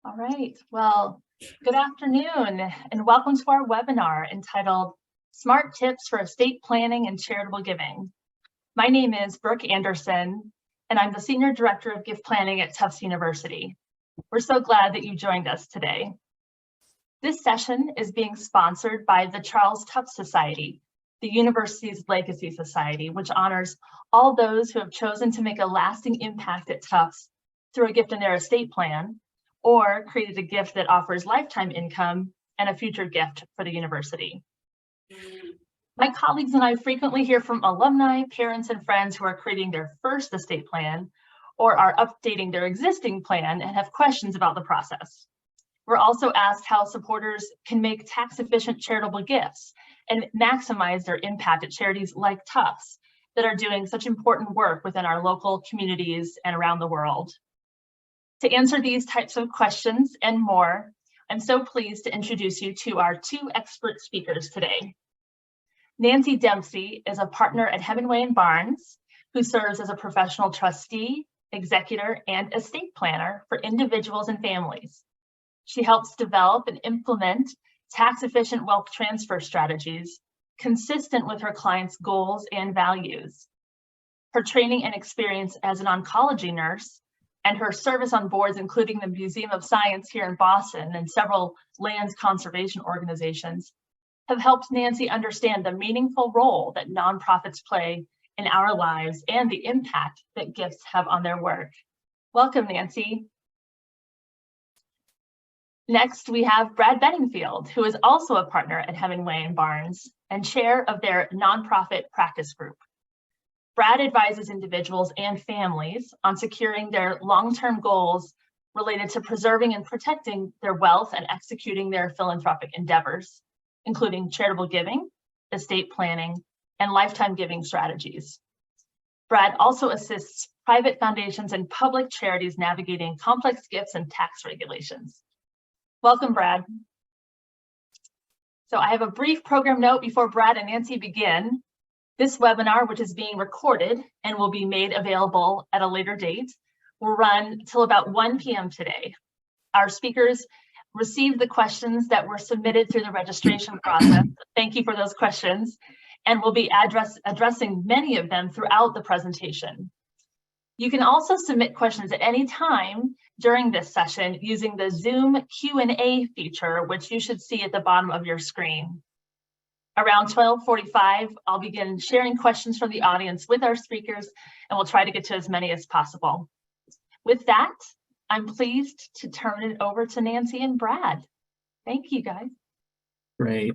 All right, well, good afternoon and welcome to our webinar entitled Smart Tips for Estate Planning and Charitable Giving. My name is Brooke Anderson and I'm the Senior Director of Gift Planning at Tufts University. We're so glad that you joined us today. This session is being sponsored by the Charles Tufts Society, the university's legacy society, which honors all those who have chosen to make a lasting impact at Tufts through a gift in their estate plan, or created a gift that offers lifetime income and a future gift for the university. My colleagues and I frequently hear from alumni, parents, and friends who are creating their first estate plan or are updating their existing plan and have questions about the process. We're also asked how supporters can make tax-efficient charitable gifts and maximize their impact at charities like Tufts that are doing such important work within our local communities and around the world. To answer these types of questions and more, I'm so pleased to introduce you to our two expert speakers today. Nancy Dempze is a partner at Hemenway and Barnes, who serves as a professional trustee, executor, and estate planner for individuals and families. She helps develop and implement tax-efficient wealth transfer strategies consistent with her clients' goals and values. Her training and experience as an oncology nurse and her service on boards, including the Museum of Science here in Boston and several lands conservation organizations, have helped Nancy understand the meaningful role that nonprofits play in our lives and the impact that gifts have on their work. Welcome, Nancy. Next, we have Brad Bedingfield, who is also a partner at Hemenway and Barnes and chair of their nonprofit practice group. Brad advises individuals and families on securing their long-term goals related to preserving and protecting their wealth and executing their philanthropic endeavors, including charitable giving, estate planning, and lifetime giving strategies. Brad also assists private foundations and public charities navigating complex gifts and tax regulations. Welcome, Brad. So I have a brief program note before Brad and Nancy begin. This webinar, which is being recorded and will be made available at a later date, will run till about 1 p.m. today. Our speakers received the questions that were submitted through the registration process. Thank you for those questions, and we'll be addressing many of them throughout the presentation. You can also submit questions at any time during this session using the Zoom Q&A feature, which you should see at the bottom of your screen. Around 12:45, I'll begin sharing questions from the audience with our speakers, and we'll try to get to as many as possible. With that, I'm pleased to turn it over to Nancy and Brad. Thank you, guys. Great.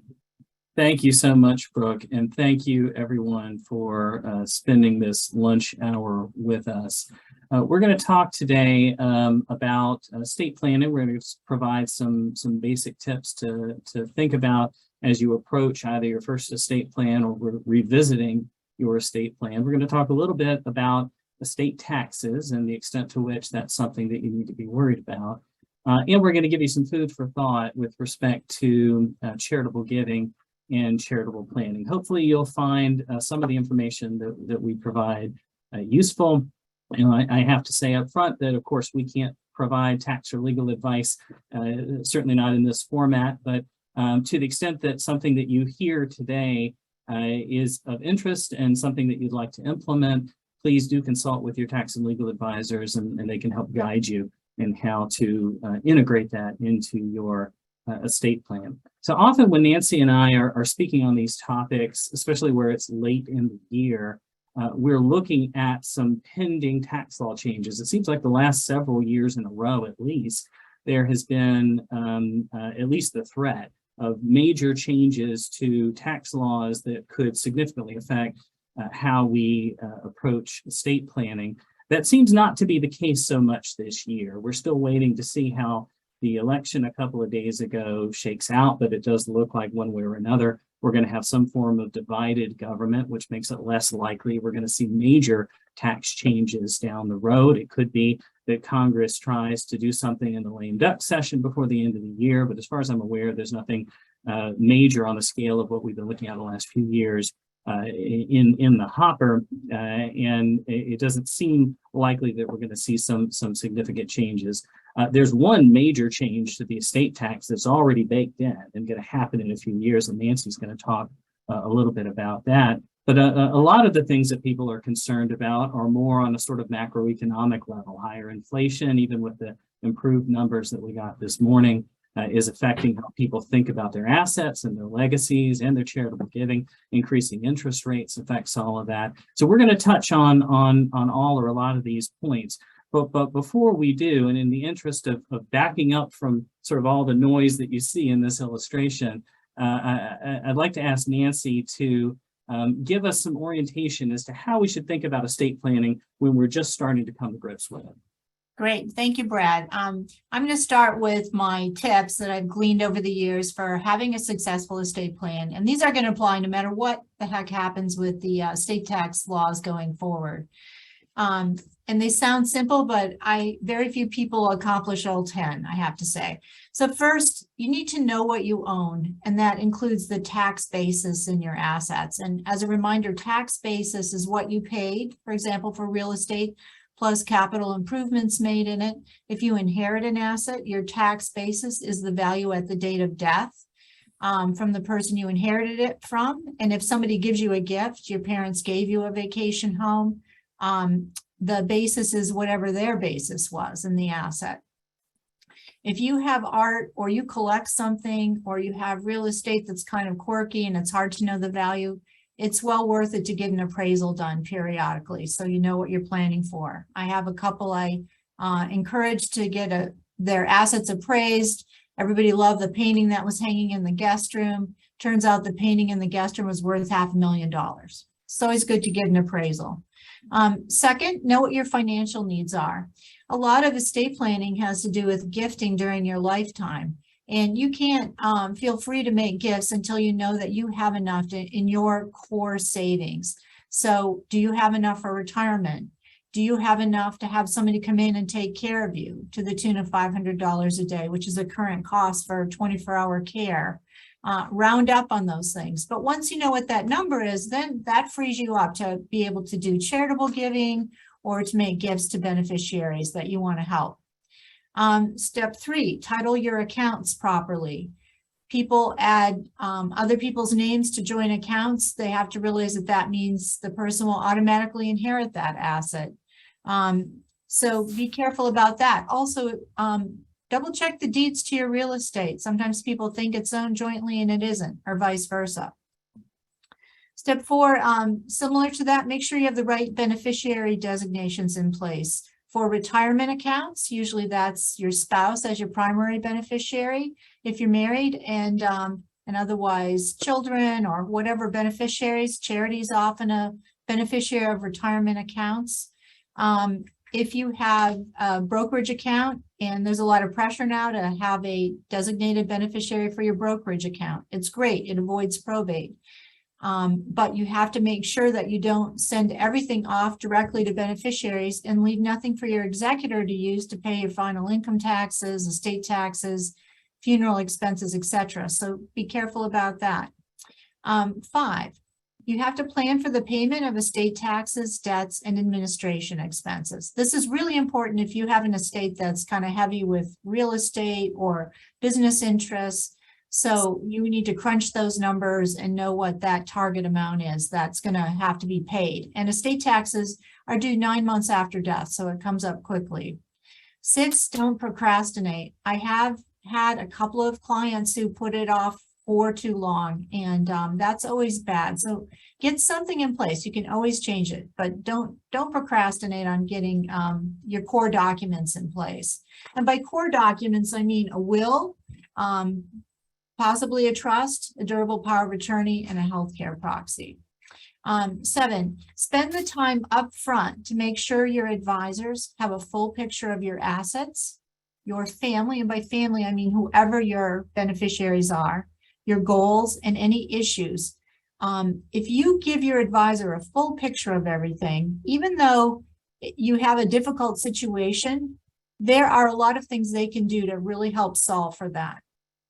Thank you so much, Brooke, and thank you everyone for spending this lunch hour with us. We're going to talk today about estate planning. We're going to provide some basic tips to think about as you approach either your first estate plan or revisiting your estate plan. We're going to talk a little bit about estate taxes and the extent to which that's something that you need to be worried about. And we're going to give you some food for thought with respect to charitable giving and charitable planning. Hopefully you'll find some of the information that we provide useful. You know, I have to say up front that, of course, we can't provide tax or legal advice, certainly not in this format, but to the extent that something that you hear today is of interest and something that you'd like to implement, please do consult with your tax and legal advisors, and they can help guide you in how to integrate that into your estate plan. So often when Nancy and I are speaking on these topics, especially where it's late in the year, we're looking at some pending tax law changes. It seems like the last several years in a row, at least, there has been at least the threat of major changes to tax laws that could significantly affect how we approach estate planning. That seems not to be the case so much this year. We're still waiting to see how the election a couple of days ago shakes out, but it does look like one way or another we're going to have some form of divided government, which makes it less likely we're going to see major tax changes down the road. It could be that Congress tries to do something in the lame duck session before the end of the year, but as far as I'm aware, there's nothing major on the scale of what we've been looking at the last few years in the hopper, and it doesn't seem likely that we're going to see some significant changes. There's one major change to the estate tax that's already baked in and going to happen in a few years, and Nancy's going to talk a little bit about that. But a lot of the things that people are concerned about are more on a sort of macroeconomic level. Higher inflation, even with the improved numbers that we got this morning, is affecting how people think about their assets and their legacies and their charitable giving. Increasing interest rates affects all of that. So we're going to touch on all or a lot of these points. But before we do, and in the interest of backing up from sort of all the noise that you see in this illustration, I'd like to ask Nancy to give us some orientation as to how we should think about estate planning when we're just starting to come to grips with it. Great. Thank you, Brad. I'm going to start with my tips that I've gleaned over the years for having a successful estate plan. And these are going to apply no matter what the heck happens with the estate tax laws going forward. And they sound simple, but very few people accomplish all 10, I have to say. So first, you need to know what you own, and that includes the tax basis in your assets. And as a reminder, tax basis is what you paid, for example, for real estate, plus capital improvements made in it. If you inherit an asset, your tax basis is the value at the date of death from the person you inherited it from. And if somebody gives you a gift, your parents gave you a vacation home, the basis is whatever their basis was in the asset. If you have art or you collect something or you have real estate that's kind of quirky and it's hard to know the value, it's well worth it to get an appraisal done periodically so you know what you're planning for. I have a couple I encourage to get their assets appraised. Everybody loved the painting that was hanging in the guest room. Turns out the painting in the guest room was worth $500,000. It's always good to get an appraisal. Second, know what your financial needs are. A lot of estate planning has to do with gifting during your lifetime. And you can't feel free to make gifts until you know that you have enough in your core savings. So do you have enough for retirement? Do you have enough to have somebody come in and take care of you to the tune of $500 a day, which is the current cost for 24-hour care? Round up on those things. But once you know what that number is, then that frees you up to be able to do charitable giving or to make gifts to beneficiaries that you want to help. Step 3, title your accounts properly. People add other people's names to joint accounts. They have to realize that that means the person will automatically inherit that asset. So be careful about that. Also, double check the deeds to your real estate. Sometimes people think it's owned jointly and it isn't, or vice versa. Step 4, similar to that, make sure you have the right beneficiary designations in place. For retirement accounts, usually that's your spouse as your primary beneficiary if you're married, and otherwise children or whatever beneficiaries. Charities often a beneficiary of retirement accounts. If you have a brokerage account, and there's a lot of pressure now to have a designated beneficiary for your brokerage account, it's great. It avoids probate. But you have to make sure that you don't send everything off directly to beneficiaries and leave nothing for your executor to use to pay your final income taxes, estate taxes, funeral expenses, etc. So be careful about that. 5, you have to plan for the payment of estate taxes, debts, and administration expenses. This is really important if you have an estate that's kind of heavy with real estate or business interests. So you need to crunch those numbers and know what that target amount is that's going to have to be paid. And estate taxes are due 9 months after death, so it comes up quickly. 6, don't procrastinate. I have had a couple of clients who put it off for too long, and that's always bad. So get something in place. You can always change it, but don't procrastinate on getting your core documents in place. And by core documents, I mean a will, possibly a trust, a durable power of attorney, and a healthcare proxy. 7, spend the time up front to make sure your advisors have a full picture of your assets, your family, and by family, I mean whoever your beneficiaries are, your goals, and any issues. If you give your advisor a full picture of everything, even though you have a difficult situation, there are a lot of things they can do to really help solve for that.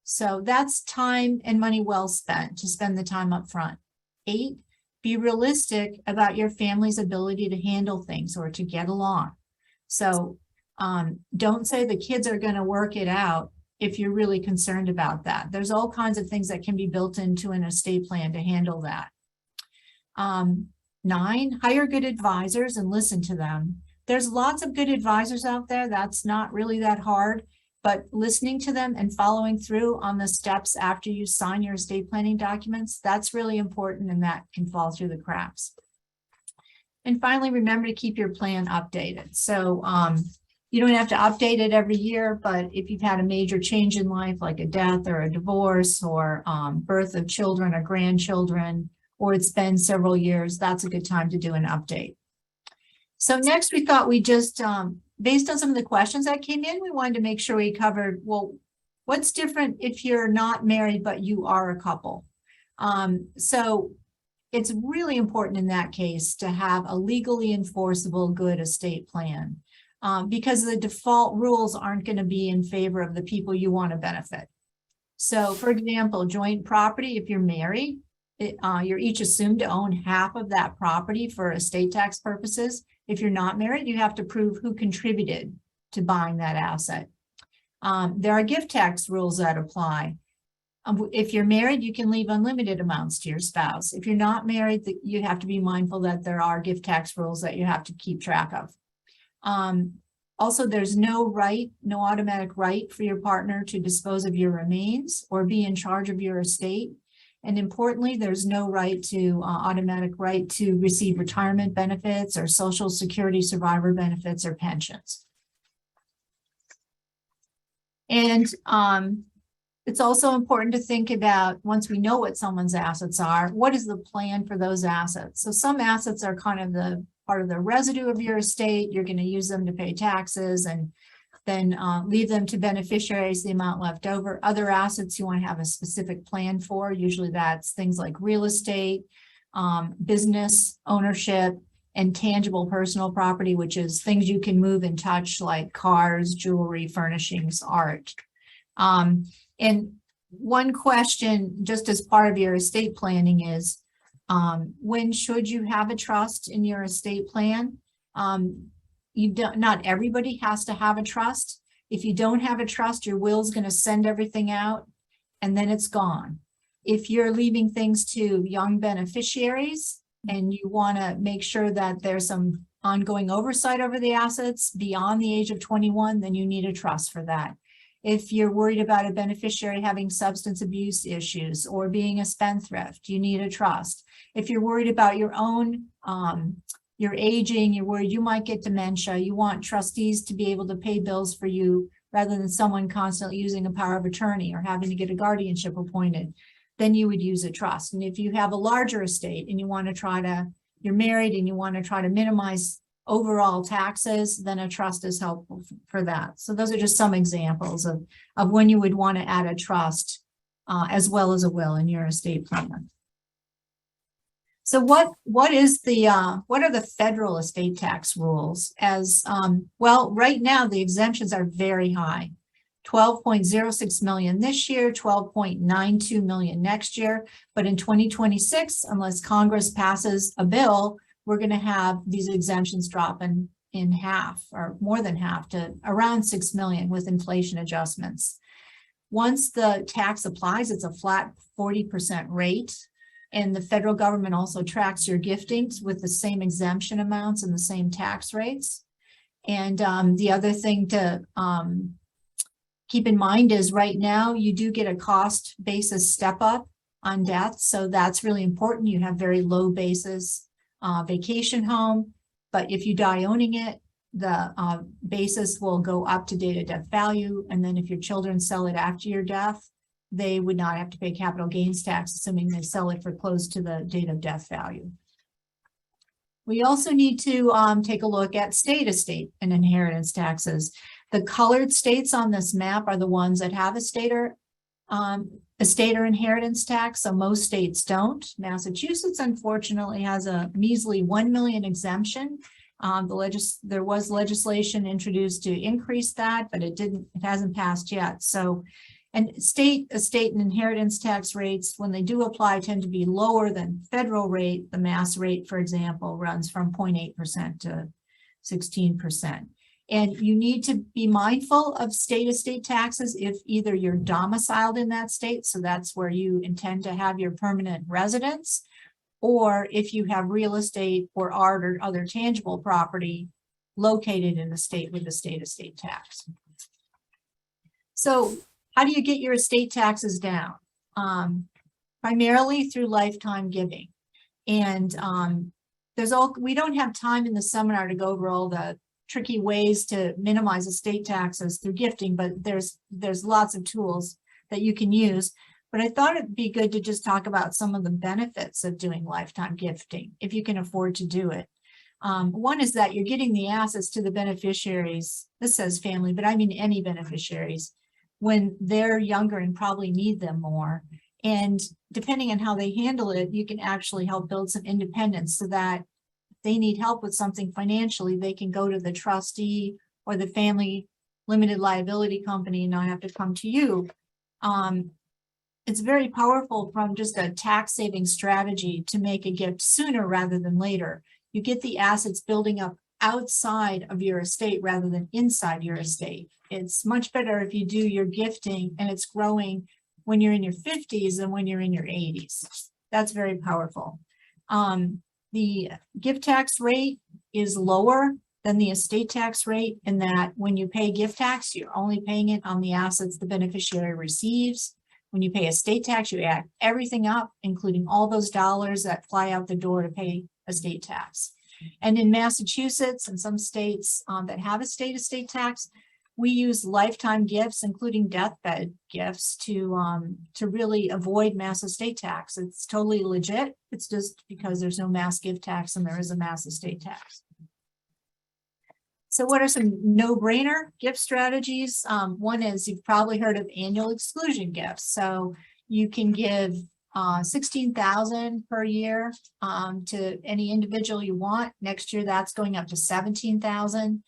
So that's time and money well spent to spend the time up front. 8, be realistic about your family's ability to handle things or to get along. So Don't say the kids are going to work it out if you're really concerned about that. There's all kinds of things that can be built into an estate plan to handle that. 9, hire good advisors and listen to them. There's lots of good advisors out there. That's not really that hard, but listening to them and following through on the steps after you sign your estate planning documents, that's really important, and that can fall through the cracks. And finally, remember to keep your plan updated. So you don't have to update it every year, but if you've had a major change in life, like a death or a divorce or birth of children or grandchildren, or it's been several years, that's a good time to do an update. So next, we thought we just, based on some of the questions that came in, we wanted to make sure we covered, well, what's different if you're not married, but you are a couple? So it's really important in that case to have a legally enforceable good estate plan, because the default rules aren't going to be in favor of the people you want to benefit. So for example, joint property, if you're married, you're each assumed to own half of that property for estate tax purposes. If you're not married, you have to prove who contributed to buying that asset. There are gift tax rules that apply. If you're married, you can leave unlimited amounts to your spouse. If you're not married, you have to be mindful that there are gift tax rules that you have to keep track of. Also, there's no automatic right for your partner to dispose of your remains or be in charge of your estate. And importantly, there's no automatic right to receive retirement benefits or Social Security survivor benefits or pensions. And it's also important to think about, once we know what someone's assets are, what is the plan for those assets? So some assets are kind of the part of the residue of your estate. You're going to use them to pay taxes and then leave them to beneficiaries, the amount left over. Other assets you want to have a specific plan for. Usually that's things like real estate, business ownership, and tangible personal property, which is things you can move and touch, like cars, jewelry, furnishings, art. And one question, just as part of your estate planning, is when should you have a trust in your estate plan? Not everybody has to have a trust. If you don't have a trust, your will's going to send everything out and then it's gone. If you're leaving things to young beneficiaries and you want to make sure that there's some ongoing oversight over the assets beyond the age of 21, then you need a trust for that. If you're worried about a beneficiary having substance abuse issues or being a spendthrift, you need a trust. If you're worried about your own you're aging, you're worried you might get dementia, you want trustees to be able to pay bills for you rather than someone constantly using a power of attorney or having to get a guardianship appointed, then you would use a trust. And if you have a larger estate and you want to you're married and you want to try to minimize overall taxes, then a trust is helpful for that. So those are just some examples of when you would want to add a trust as well as a will in your estate plan. So what are the federal estate tax rules? Well, right now the exemptions are very high. 12.06 million this year, 12.92 million next year. But in 2026, unless Congress passes a bill, we're going to have these exemptions drop in half or more than half to around 6 million with inflation adjustments. Once the tax applies, it's a flat 40% rate. And the federal government also tracks your giftings with the same exemption amounts and the same tax rates. And the other thing to keep in mind is right now you do get a cost basis step up on death. So that's really important. You have very low basis vacation home, but if you die owning it, the basis will go up to date of death value. And then if your children sell it after your death, they would not have to pay capital gains tax, assuming they sell it for close to the date of death value. We also need to take a look at state estate and inheritance taxes. The colored states on this map are the ones that have estate or inheritance tax. So most states don't. Massachusetts, unfortunately, has a measly 1 million exemption. There was legislation introduced to increase that, but it hasn't passed yet. So, and state estate and inheritance tax rates, when they do apply, tend to be lower than federal rate. The Mass rate, for example, runs from 0.8% to 16%. And you need to be mindful of state estate taxes if either you're domiciled in that state, so that's where you intend to have your permanent residence, or if you have real estate or art or other tangible property located in the state with the state estate tax. So how do you get your estate taxes down? Primarily through lifetime giving. And we don't have time in the seminar to go over all the tricky ways to minimize estate taxes through gifting, but there's lots of tools that you can use. But I thought it'd be good to just talk about some of the benefits of doing lifetime gifting, if you can afford to do it. One is that you're getting the assets to the beneficiaries. This says family, but I mean any beneficiaries when they're younger and probably need them more. And depending on how they handle it, you can actually help build some independence so that if they need help with something financially, they can go to the trustee or the family limited liability company and not have to come to you. It's very powerful from just a tax saving strategy to make a gift sooner rather than later. You get the assets building up outside of your estate rather than inside your estate. It's much better if you do your gifting and it's growing when you're in your 50s than when you're in your 80s. That's very powerful. The gift tax rate is lower than the estate tax rate in that when you pay gift tax, you're only paying it on the assets the beneficiary receives. When you pay estate tax, you add everything up, including all those dollars that fly out the door to pay estate tax. And in Massachusetts and some states that have a state estate tax, we use lifetime gifts, including deathbed gifts, to really avoid mass estate tax. It's totally legit. It's just because there's no mass gift tax and there is a mass estate tax. So what are some no-brainer gift strategies? One is you've probably heard of annual exclusion gifts. So you can give $16,000 per year to any individual you want. Next year, that's going up to $17,000.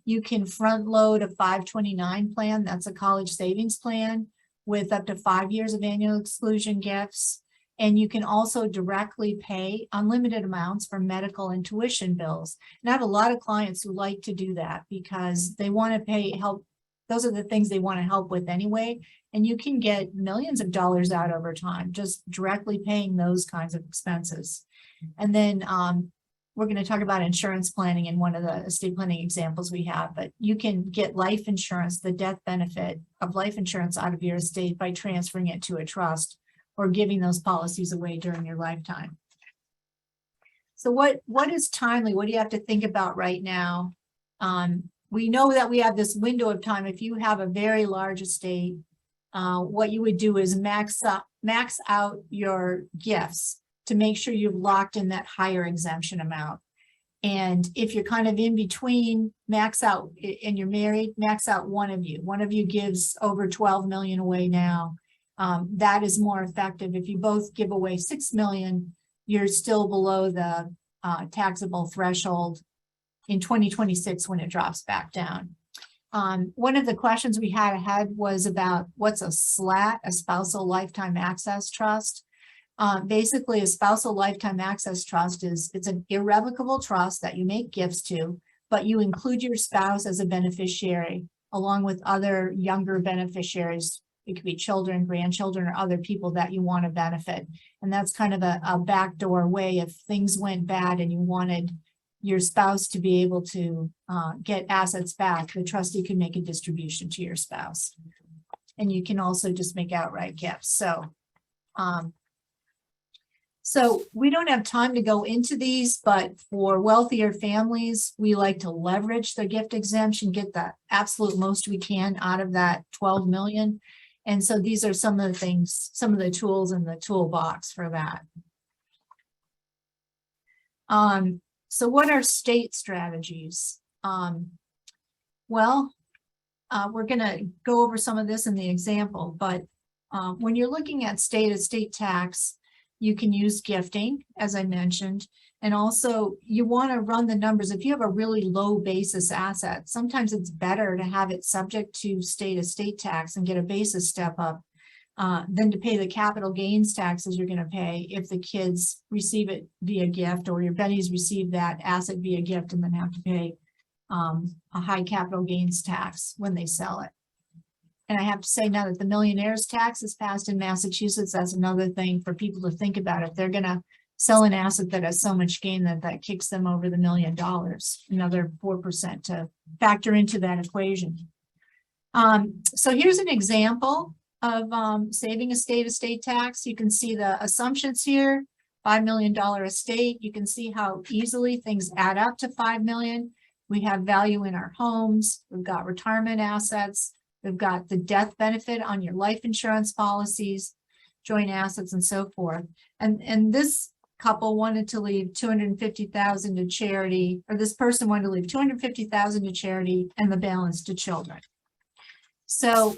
You can front load a 529 plan. That's a college savings plan with up to 5 years of annual exclusion gifts. And you can also directly pay unlimited amounts for medical and tuition bills. And I have a lot of clients who like to do that because they want to pay help. Those are the things they want to help with anyway. And you can get millions of dollars out over time, just directly paying those kinds of expenses. And then we're going to talk about insurance planning in one of the estate planning examples we have, but you can get life insurance, the death benefit of life insurance out of your estate by transferring it to a trust or giving those policies away during your lifetime. So what is timely? What do you have to think about right now? We know that we have this window of time. If you have a very large estate, what you would do is max out your gifts to make sure you've locked in that higher exemption amount. And if you're kind of in between, max out, and you're married, max out one of you. One of you gives over 12 million away now. That is more effective. If you both give away 6 million, you're still below the taxable threshold in 2026 when it drops back down. One of the questions we had was about what's a SLAT, a spousal lifetime access trust. Basically, a spousal lifetime access trust it's an irrevocable trust that you make gifts to, but you include your spouse as a beneficiary along with other younger beneficiaries. It could be children, grandchildren, or other people that you want to benefit. And that's kind of a backdoor way if things went bad and you wanted your spouse to be able to get assets back, the trustee can make a distribution to your spouse. And you can also just make outright gifts. So we don't have time to go into these, but for wealthier families, we like to leverage the gift exemption, get the absolute most we can out of that 12 million. And so these are some of the things, some of the tools in the toolbox for that. So what are state strategies? We're going to go over some of this in the example, but when you're looking at state estate tax, you can use gifting, as I mentioned, and also you want to run the numbers. If you have a really low basis asset, sometimes it's better to have it subject to state estate tax and get a basis step up than to pay the capital gains taxes you're going to pay if the kids receive it via gift or your Bennies receive that asset via gift and then have to pay a high capital gains tax when they sell it. And I have to say now that the millionaire's tax is passed in Massachusetts, that's another thing for people to think about. If they're gonna sell an asset that has so much gain that kicks them over the $1 million, another 4% to factor into that equation. So here's an example of saving estate tax. You can see the assumptions here, $5 million estate. You can see how easily things add up to 5 million. We have value in our homes. We've got retirement assets. We've got the death benefit on your life insurance policies, joint assets, and so forth. And this couple wanted to leave $250,000 to charity, or this person wanted to leave $250,000 to charity and the balance to children. So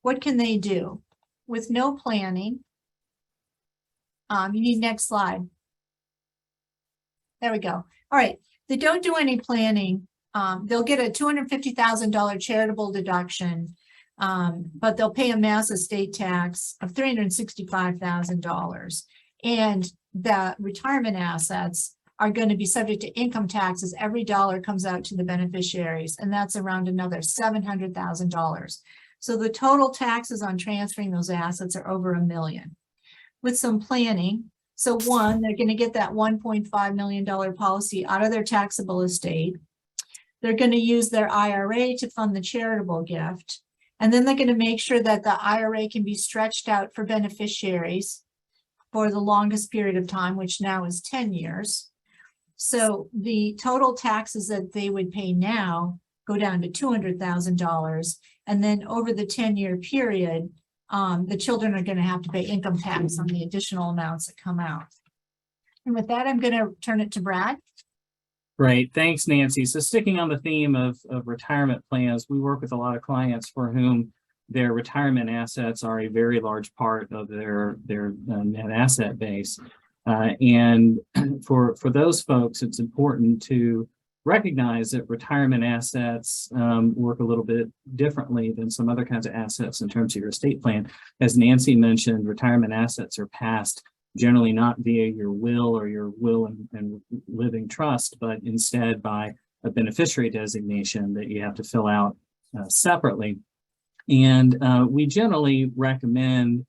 what can they do? With no planning, you need next slide. There we go. All right, they don't do any planning. They'll get a $250,000 charitable deduction, but they'll pay a mass estate tax of $365,000. And the retirement assets are going to be subject to income taxes. Every dollar comes out to the beneficiaries, and that's around another $700,000. So the total taxes on transferring those assets are over $1 million. With some planning, so one, they're going to get that $1.5 million policy out of their taxable estate. They're going to use their IRA to fund the charitable gift. And then they're going to make sure that the IRA can be stretched out for beneficiaries for the longest period of time, which now is 10 years. So the total taxes that they would pay now go down to $200,000. And then over the 10-year period, the children are going to have to pay income tax on the additional amounts that come out. And with that, I'm going to turn it to Brad. Great. Thanks, Nancy. So sticking on the theme of retirement plans, we work with a lot of clients for whom their retirement assets are a very large part of their net asset base. And for those folks, it's important to recognize that retirement assets work a little bit differently than some other kinds of assets in terms of your estate plan. As Nancy mentioned, retirement assets are passed generally not via your will or your will and living trust, but instead by a beneficiary designation that you have to fill out separately. And we generally recommend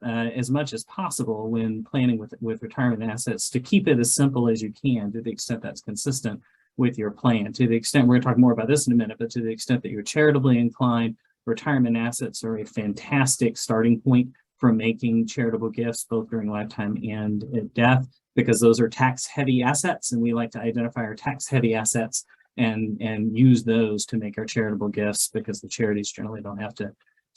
as much as possible when planning with retirement assets to keep it as simple as you can to the extent that's consistent with your plan. To the extent, we're going to talk more about this in a minute, but to the extent that you're charitably inclined, retirement assets are a fantastic starting point for making charitable gifts both during lifetime and at death, because those are tax-heavy assets, and we like to identify our tax-heavy assets and use those to make our charitable gifts, because the charities generally don't have to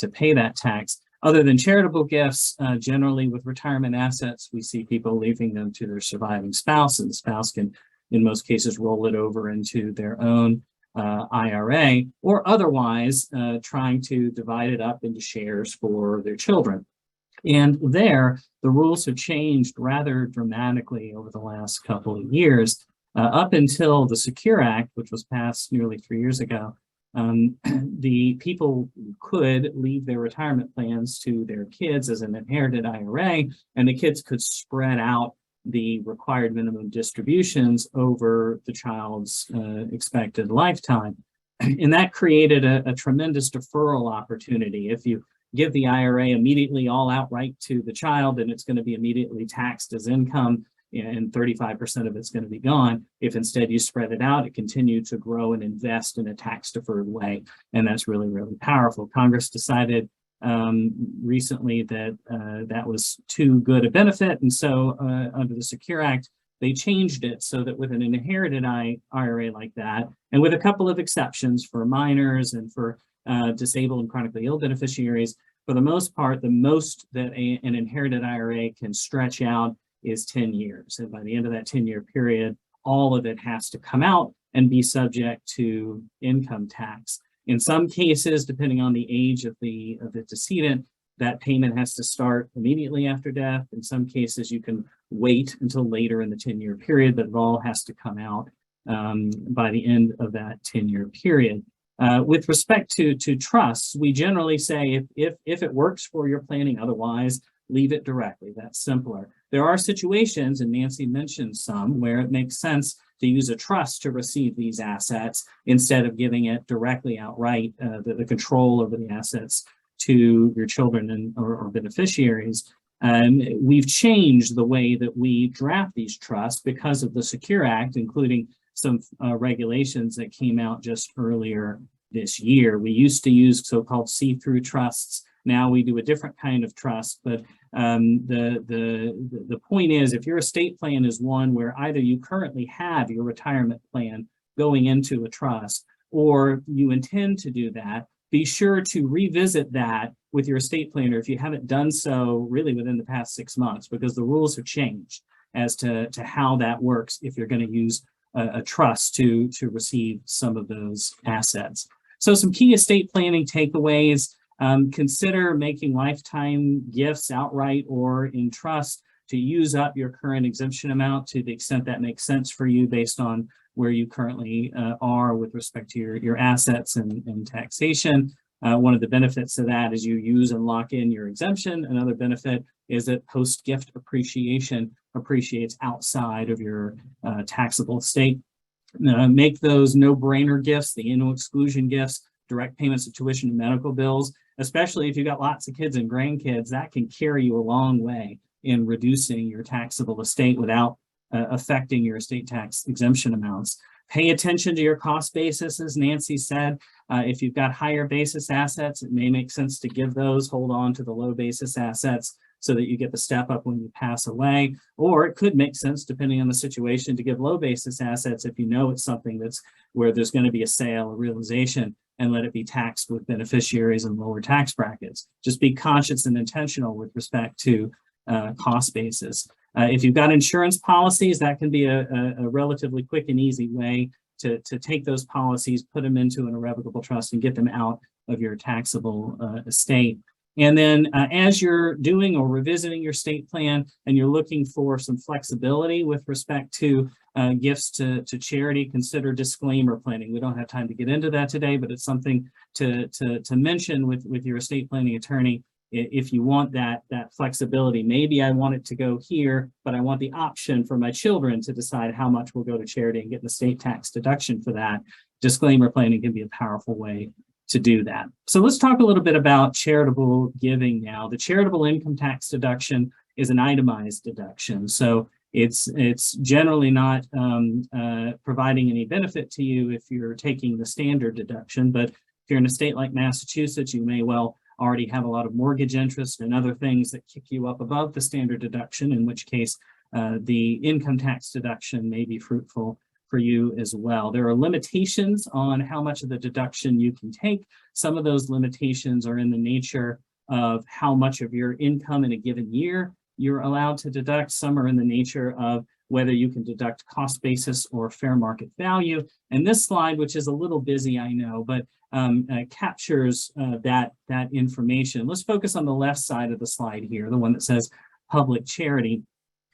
pay that tax. Other than charitable gifts, generally with retirement assets, we see people leaving them to their surviving spouse, and the spouse can, in most cases, roll it over into their own IRA, or otherwise trying to divide it up into shares for their children. And there, the rules have changed rather dramatically over the last couple of years. Up until the Secure Act, which was passed nearly 3 years ago, the people could leave their retirement plans to their kids as an inherited IRA, and the kids could spread out the required minimum distributions over the child's expected lifetime. And that created a tremendous deferral opportunity. If you give the IRA immediately all outright to the child, then it's going to be immediately taxed as income, and 35% of it's going to be gone. If instead you spread it out, it continues to grow and invest in a tax-deferred way. And that's really, really powerful. Congress decided recently that that was too good a benefit. And so under the Secure Act, they changed it so that with an inherited IRA like that, and with a couple of exceptions for minors and for disabled and chronically ill beneficiaries, for the most part, the most that an inherited IRA can stretch out is 10 years. And by the end of that 10-year period, all of it has to come out and be subject to income tax. In some cases, depending on the age of the decedent, that payment has to start immediately after death. In some cases, you can wait until later in the 10-year period, but it all has to come out by the end of that 10-year period. With respect to trusts, we generally say if it works for your planning, otherwise, leave it directly. That's simpler. There are situations, and Nancy mentioned some, where it makes sense to use a trust to receive these assets instead of giving it directly outright, the control over the assets to your children or beneficiaries. We've changed the way that we draft these trusts because of the Secure Act, including some regulations that came out just earlier this year. We used to use so-called see-through trusts. Now we do a different kind of trust, but the point is, if your estate plan is one where either you currently have your retirement plan going into a trust, or you intend to do that, be sure to revisit that with your estate planner if you haven't done so really within the past 6 months, because the rules have changed as to how that works if you're going to use a trust to receive some of those assets. So some key estate planning takeaways: consider making lifetime gifts outright or in trust to use up your current exemption amount to the extent that makes sense for you based on where you currently are with respect to your assets and taxation. One of the benefits of that is you use and lock in your exemption. Another benefit is that post-gift appreciation appreciates outside of your taxable estate. Make those no-brainer gifts, the annual exclusion gifts, direct payments of tuition and medical bills, especially if you've got lots of kids and grandkids. That can carry you a long way in reducing your taxable estate without affecting your estate tax exemption amounts. Pay attention to your cost basis, as Nancy said. If you've got higher basis assets, it may make sense to give those, hold on to the low basis assets so that you get the step up when you pass away. Or it could make sense, depending on the situation, to give low basis assets if you know it's something that's where there's going to be a sale, a realization, and let it be taxed with beneficiaries and lower tax brackets. Just be conscious and intentional with respect to cost basis. If you've got insurance policies, that can be a relatively quick and easy way to take those policies, put them into an irrevocable trust, and get them out of your taxable estate. And then as you're doing or revisiting your estate plan and you're looking for some flexibility with respect to gifts to charity, consider disclaimer planning. We don't have time to get into that today, but it's something to mention with your estate planning attorney. If you want that flexibility, maybe I want it to go here, but I want the option for my children to decide how much will go to charity and get the state tax deduction for that. Disclaimer planning can be a powerful way to do that. So let's talk a little bit about charitable giving now. The charitable income tax deduction is an itemized deduction. So it's generally not providing any benefit to you if you're taking the standard deduction, but if you're in a state like Massachusetts, you may well already have a lot of mortgage interest and other things that kick you up above the standard deduction, in which case the income tax deduction may be fruitful for you as well. There are limitations on how much of the deduction you can take. Some of those limitations are in the nature of how much of your income in a given year you're allowed to deduct. Some are in the nature of whether you can deduct cost basis or fair market value. And this slide, which is a little busy, I know, but captures that information. Let's focus on the left side of the slide here, the one that says public charity.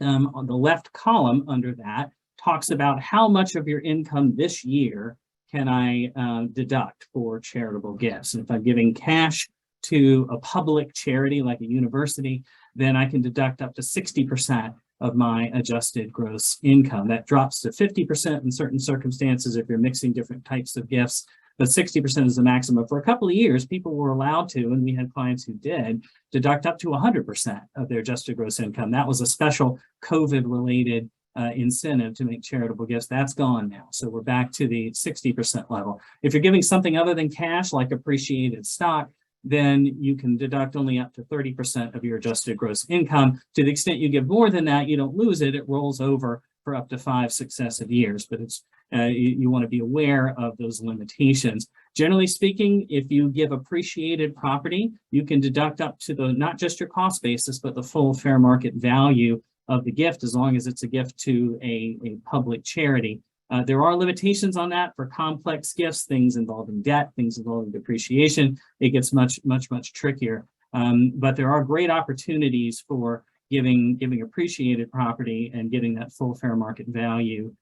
On the left column under that talks about how much of your income this year can I deduct for charitable gifts. And if I'm giving cash to a public charity like a university, then I can deduct up to 60% of my adjusted gross income. That drops to 50% in certain circumstances if you're mixing different types of gifts, but 60% is the maximum. For a couple of years, people were allowed to, and we had clients who did, deduct up to 100% of their adjusted gross income. That was a special COVID-related incentive to make charitable gifts. That's gone now. So we're back to the 60% level. If you're giving something other than cash, like appreciated stock, then you can deduct only up to 30% of your adjusted gross income. To the extent you give more than that, you don't lose it. It rolls over for up to 5 successive years, but it's you want to be aware of those limitations. Generally speaking, if you give appreciated property, you can deduct up to the not just your cost basis, but the full fair market value of the gift, as long as it's a gift to a public charity. There are limitations on that for complex gifts, things involving debt, things involving depreciation. It gets much trickier. But there are great opportunities for giving appreciated property and getting that full fair market value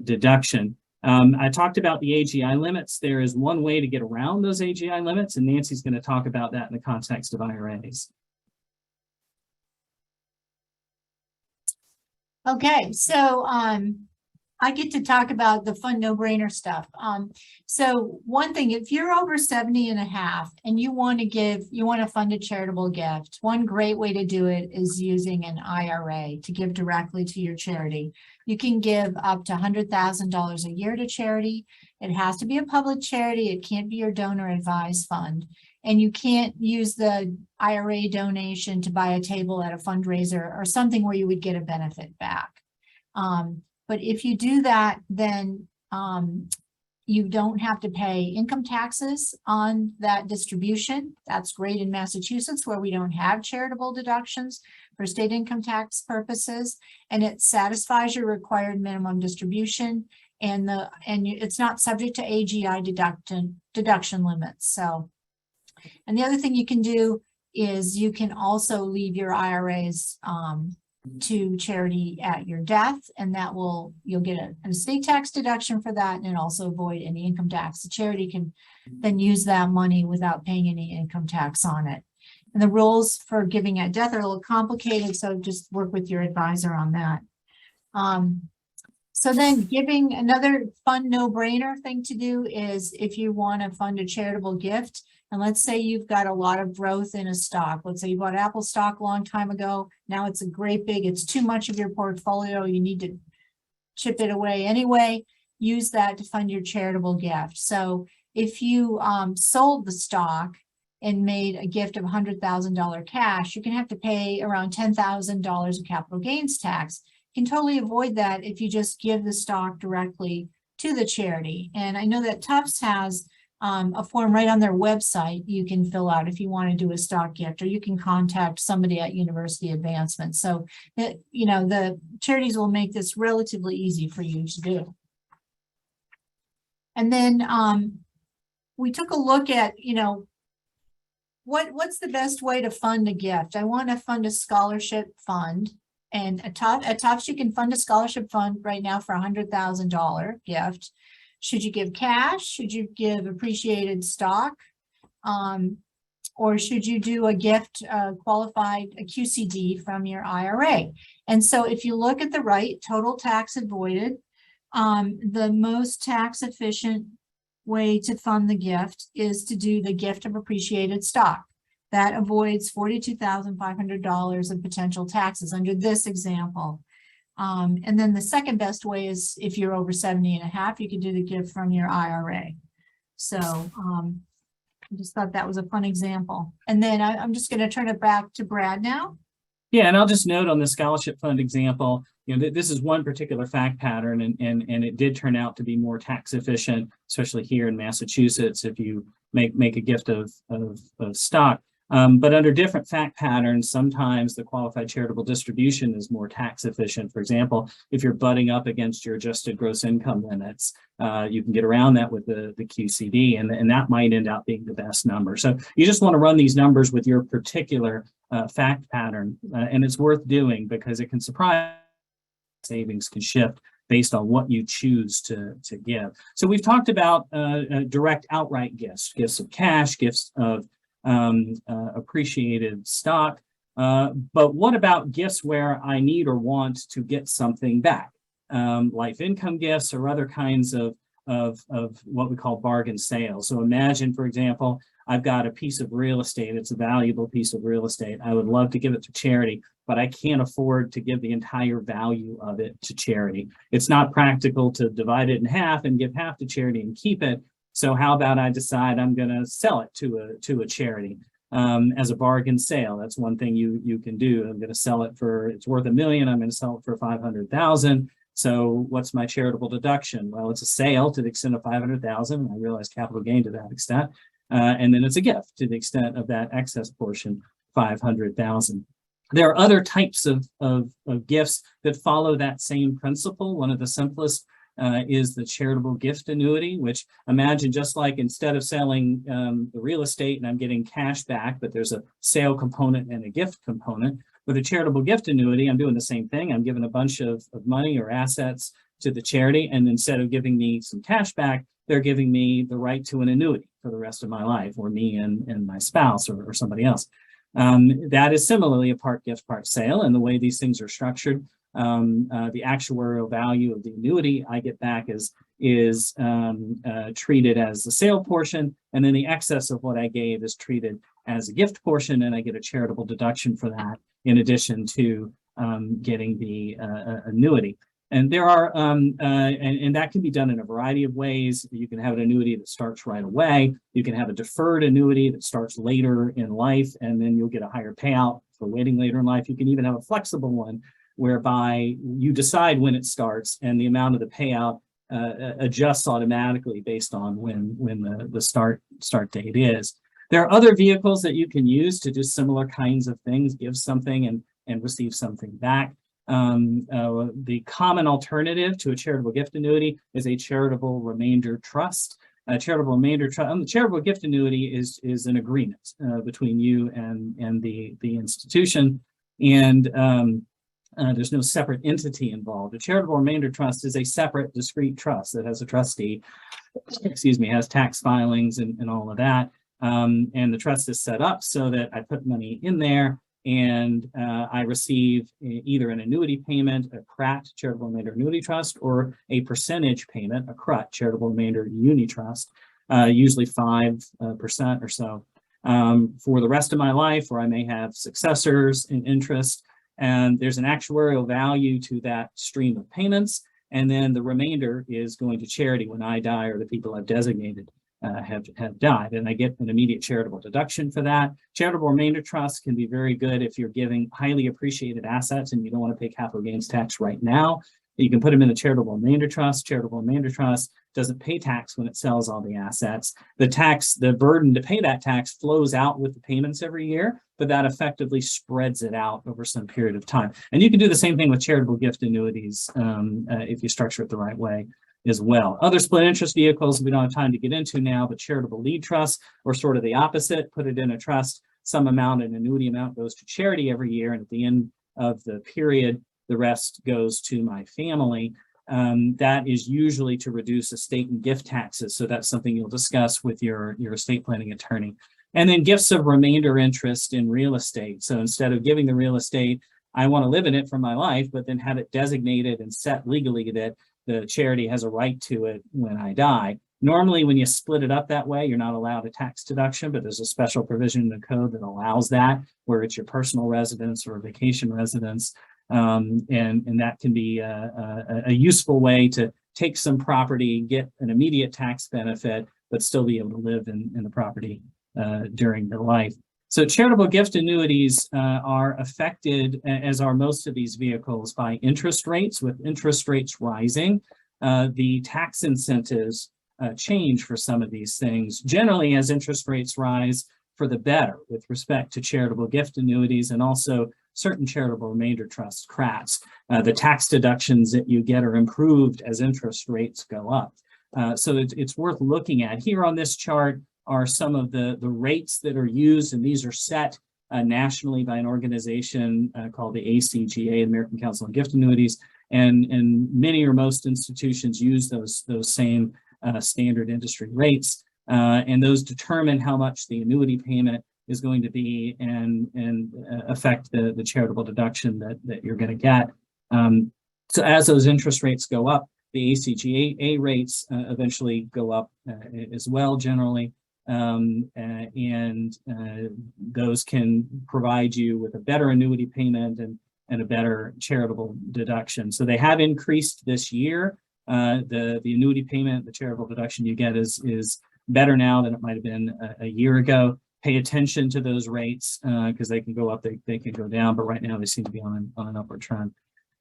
deduction. I talked about the AGI limits. There is one way to get around those AGI limits, and Nancy's going to talk about that in the context of IRAs. Okay, so I get to talk about the fun no-brainer stuff. So one thing, if you're over 70 and a half and you want to fund a charitable gift, one great way to do it is using an IRA to give directly to your charity. You can give up to $100,000 a year to charity. It has to be a public charity. It can't be your donor advised fund. And you can't use the IRA donation to buy a table at a fundraiser or something where you would get a benefit back. But if you do that, then you don't have to pay income taxes on that distribution. That's great in Massachusetts, where we don't have charitable deductions for state income tax purposes, and it satisfies your required minimum distribution, and it's not subject to AGI deduction limits. So, and the other thing you can do is you can also leave your IRAs to charity at your death, and that you'll get an estate tax deduction for that, and also avoid any income tax. The charity can then use that money without paying any income tax on it. And the rules for giving at death are a little complicated, so just work with your advisor on that. So then giving, another fun no-brainer thing to do is if you want to fund a charitable gift, and let's say you've got a lot of growth in a stock. Let's say you bought Apple stock a long time ago. Now it's a great big, it's too much of your portfolio. You need to chip it away anyway. Use that to fund your charitable gift. So if you sold the stock and made a gift of $100,000 cash, you're going to have to pay around $10,000 of capital gains tax. You can totally avoid that if you just give the stock directly to the charity. And I know that Tufts has a form right on their website you can fill out if you want to do a stock gift, or you can contact somebody at University Advancement. So that, the charities will make this relatively easy for you to do. And then we took a look at, what's the best way to fund a gift? I want to fund a scholarship fund, and at Tufts you can fund a scholarship fund right now for $100,000 gift. Should you give cash? Should you give appreciated stock? Or should you do a gift qualified, a QCD from your IRA? And so if you look at the right, total tax avoided, the most tax efficient way to fund the gift is to do the gift of appreciated stock. That avoids $42,500 of potential taxes under this example. And then the second best way is if you're over 70 and a half, you can do the gift from your IRA. So I just thought that was a fun example. And then I'm just going to turn it back to Brad now. Yeah, and I'll just note on the scholarship fund example, this is one particular fact pattern, and it did turn out to be more tax efficient, especially here in Massachusetts, if you make a gift of stock. But under different fact patterns, sometimes the qualified charitable distribution is more tax efficient. For example, if you're butting up against your adjusted gross income limits, you can get around that with the QCD, and that might end up being the best number. So you just want to run these numbers with your particular fact pattern, and it's worth doing because it can surprise. Savings can shift based on what you choose to give. So we've talked about direct outright gifts of cash, gifts of appreciated stock. But what about gifts where I need or want to get something back? Life income gifts or other kinds of what we call bargain sales. So imagine, for example, I've got a piece of real estate. It's a valuable piece of real estate. I would love to give it to charity, but I can't afford to give the entire value of it to charity. It's not practical to divide it in half and give half to charity and keep it. So how about I decide I'm going to sell it to a charity as a bargain sale? That's one thing you can do. I'm going to sell it for, it's worth $1 million. I'm going to sell it for $500,000. So what's my charitable deduction? Well, it's a sale to the extent of $500,000. I realize capital gain to that extent. And then it's a gift to the extent of that excess portion, $500,000. There are other types of gifts that follow that same principle. One of the simplest is the charitable gift annuity, which imagine just like instead of selling the real estate and I'm getting cash back, but there's a sale component and a gift component. With a charitable gift annuity, I'm doing the same thing. I'm giving a bunch of money or assets to the charity, and instead of giving me some cash back, they're giving me the right to an annuity for the rest of my life, or me and my spouse or somebody else. That is similarly a part gift, part sale, and the way these things are structured. The actuarial value of the annuity I get back is treated as the sale portion, and then the excess of what I gave is treated as a gift portion, and I get a charitable deduction for that in addition to getting the annuity. And there are, and that can be done in a variety of ways. You can have an annuity that starts right away. You can have a deferred annuity that starts later in life, and then you'll get a higher payout for waiting later in life. You can even have a flexible one whereby you decide when it starts, and the amount of the payout adjusts automatically based on when the start date is. There are other vehicles that you can use to do similar kinds of things, give something and receive something back. The common alternative to a charitable gift annuity is a charitable remainder trust. A charitable remainder trust, the charitable gift annuity is an agreement between you and the institution, and there's no separate entity involved. A charitable remainder trust is a separate, discrete trust that has a trustee, has tax filings and all of that. And the trust is set up so that I put money in there, and I receive either an annuity payment, a CRAT, charitable remainder annuity trust, or a percentage payment, a CRUT, charitable remainder uni trust, usually 5% or so, for the rest of my life, or I may have successors in interest. And there's an actuarial value to that stream of payments, and then the remainder is going to charity when I die or the people I've designated have died, and I get an immediate charitable deduction for that. Charitable remainder trust can be very good if you're giving highly appreciated assets and you don't want to pay capital gains tax right now. You can put them in the charitable remainder trust. Charitable remainder trust doesn't pay tax when it sells all the assets. The burden to pay that tax flows out with the payments every year, but that effectively spreads it out over some period of time. And you can do the same thing with charitable gift annuities if you structure it the right way as well. Other split interest vehicles we don't have time to get into now, but charitable lead trusts, or sort of the opposite, put it in a trust, some amount, an annuity amount goes to charity every year, and at the end of the period, the rest goes to my family. That is usually to reduce estate and gift taxes. So that's something you'll discuss with your estate planning attorney. And then gifts of remainder interest in real estate. So instead of giving the real estate, I want to live in it for my life, but then have it designated and set legally that the charity has a right to it when I die. Normally, when you split it up that way, you're not allowed a tax deduction, but there's a special provision in the code that allows that, where it's your personal residence or a vacation residence. And that can be a useful way to take some property, get an immediate tax benefit, but still be able to live in the property during your life. So charitable gift annuities are affected, as are most of these vehicles, by interest rates. With interest rates rising, the tax incentives change for some of these things. Generally, as interest rates rise, for the better with respect to charitable gift annuities and also certain charitable remainder trusts, CRATs. The tax deductions that you get are improved as interest rates go up. So it's worth looking at. Here on this chart are some of the rates that are used, and these are set nationally by an organization called the ACGA, American Council on Gift Annuities, and many or most institutions use those same standard industry rates, and those determine how much the annuity payment is going to be and affect the charitable deduction that you're going to get. So as those interest rates go up, the ACGA rates eventually go up as well generally. Those can provide you with a better annuity payment and a better charitable deduction. So they have increased this year. The annuity payment, the charitable deduction you get is better now than it might have been a year ago. Pay attention to those rates because they can go up, they can go down, but right now they seem to be on an upward trend.